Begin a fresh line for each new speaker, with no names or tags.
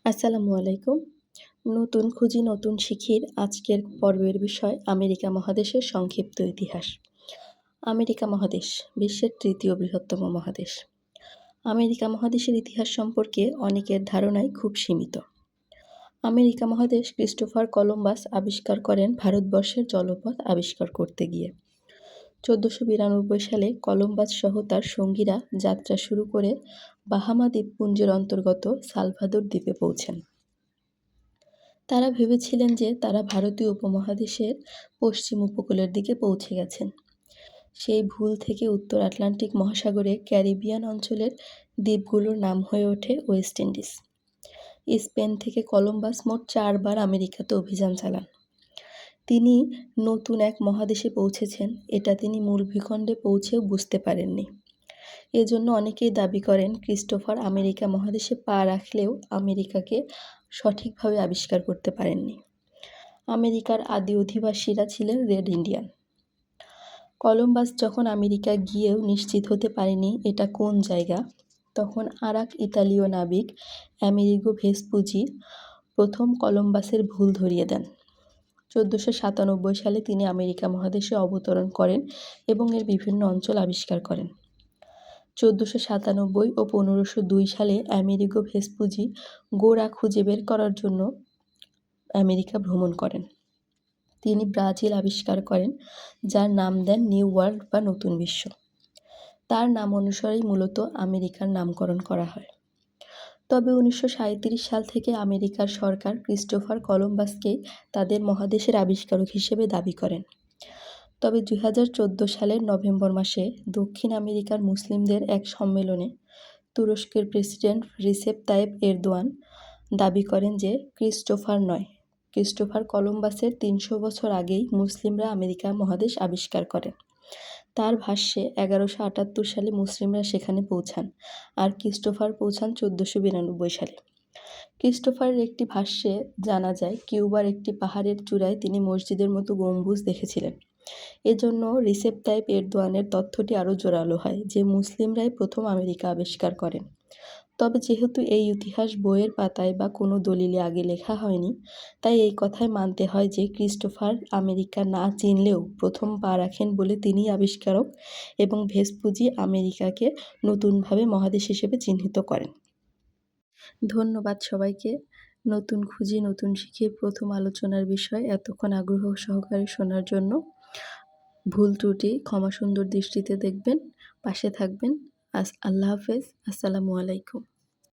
আসসালামু আলাইকুম। নতুন খুঁজি নতুন শিখির আজকের পর্বের বিষয় আমেরিকা মহাদেশের সংক্ষিপ্ত ইতিহাস। আমেরিকা মহাদেশ বিশ্বের তৃতীয় বৃহত্তম মহাদেশ। আমেরিকা মহাদেশের ইতিহাস সম্পর্কে অনেকের ধারণাই খুব সীমিত। আমেরিকা মহাদেশ ক্রিস্টোফার কলম্বাস আবিষ্কার করেন ভারতবর্ষের জলপথ আবিষ্কার করতে গিয়ে। 1492 সালে কলম্বাস সহ তার সঙ্গীরা যাত্রা শুরু করে বাহামা দ্বীপপুঞ্জের অন্তর্গত সালভাদর দ্বীপে পৌঁছেন। তারা ভেবেছিলেন যে তারা ভারতীয় উপমহাদেশের পশ্চিম উপকূলের দিকে পৌঁছে গেছেন। সেই ভুল থেকে উত্তর আটলান্টিক মহাসাগরে ক্যারিবিয়ান অঞ্চলের দ্বীপগুলোর নাম হয়ে ওঠে ওয়েস্ট ইন্ডিজ। স্পেন থেকে কলম্বাস মোট 4 বার আমেরিকাতে অভিযান চালান। তিনি নতুন এক মহাদেশে পৌঁছেছেন এটা তিনি মূল ভূখণ্ডে পৌঁছেও বুঝতে পারেননি। এজন্য অনেকেই দাবি করেন ক্রিস্টোফার আমেরিকা মহাদেশে পা রাখলেও আমেরিকাকে সঠিকভাবে আবিষ্কার করতে পারেননি। আমেরিকার আদি অধিবাসীরা ছিলেন রেড ইন্ডিয়ান। কলম্বাস যখন আমেরিকা গিয়েও নিশ্চিত হতে পারেনি এটা কোন জায়গা, তখন আরেক ইতালীয় নাবিক আমেরিগো ভেসপুজি প্রথম কলম্বাসের ভুল ধরিয়ে দেন। 1497 সালে তিনি আমেরিকা মহাদেশে অবতরণ করেন এবং এর বিভিন্ন অঞ্চল আবিষ্কার করেন। 1497 ও 1502 সালে আমেরিগো ভেসপুজি গোড়া খুঁজে বের করার জন্য আমেরিকা ভ্রমণ করেন। তিনি ব্রাজিল আবিষ্কার করেন, যার নাম দেন নিউ ওয়ার্ল্ড বা নতুন বিশ্ব। তার নাম অনুসারেই মূলত আমেরিকার নামকরণ করা হয়। তবে 1937 সাল থেকে আমেরিকার সরকার ক্রিস্টোফার কলম্বাসকেই তাদের মহাদেশের আবিষ্কারক হিসেবে দাবি করেন। তবে 2014 সালের নভেম্বর মাসে দক্ষিণ আমেরিকার মুসলিমদের এক সম্মেলনে তুরস্কের প্রেসিডেন্ট রিসেপ তাইপ এরদোয়ান দাবি করেন যে ক্রিস্টোফার নয়, ক্রিস্টোফার কলম্বাসের 300 বছর আগেই মুসলিমরা আমেরিকা মহাদেশ আবিষ্কার করেন। তার ভাষ্যে 1178 সালে মুসলিমরা সেখানে পৌঁছান, আর ক্রিস্টোফার পৌঁছান 1492 সালে। ক্রিস্টোফারের একটি ভাষ্যে জানা যায় কিউবার একটি পাহাড়ের চূড়ায় তিনি মসজিদের মতো গম্বুজ দেখেছিলেন। এজন্য রিসেপ তাইপ এরদোয়ানের তথ্যটি আরও জোরালো হয় যে মুসলিমরাই প্রথম আমেরিকা আবিষ্কার করেন। তবে যেহেতু এই ইতিহাস বইয়ের পাতায় বা কোনো দলিলে আগে লেখা হয়নি, তাই এই কথায় মানতে হয় যে ক্রিস্টোফার আমেরিকা না চিনলেও প্রথম পা রাখেন বলে তিনিই আবিষ্কারক এবং ভেসপুজি আমেরিকাকে নতুনভাবে মহাদেশ হিসেবে চিহ্নিত করেন। ধন্যবাদ সবাইকে। নতুন খুঁজি নতুন শিখে প্রথম আলোচনার বিষয় এতক্ষণ আগ্রহ সহকারে শোনার জন্য। ভুল ত্রুটি ক্ষমা সুন্দর দৃষ্টিতে দেখবেন, পাশে থাকবেন। আল্লাহ হাফেজ। আসসালামু আলাইকুম।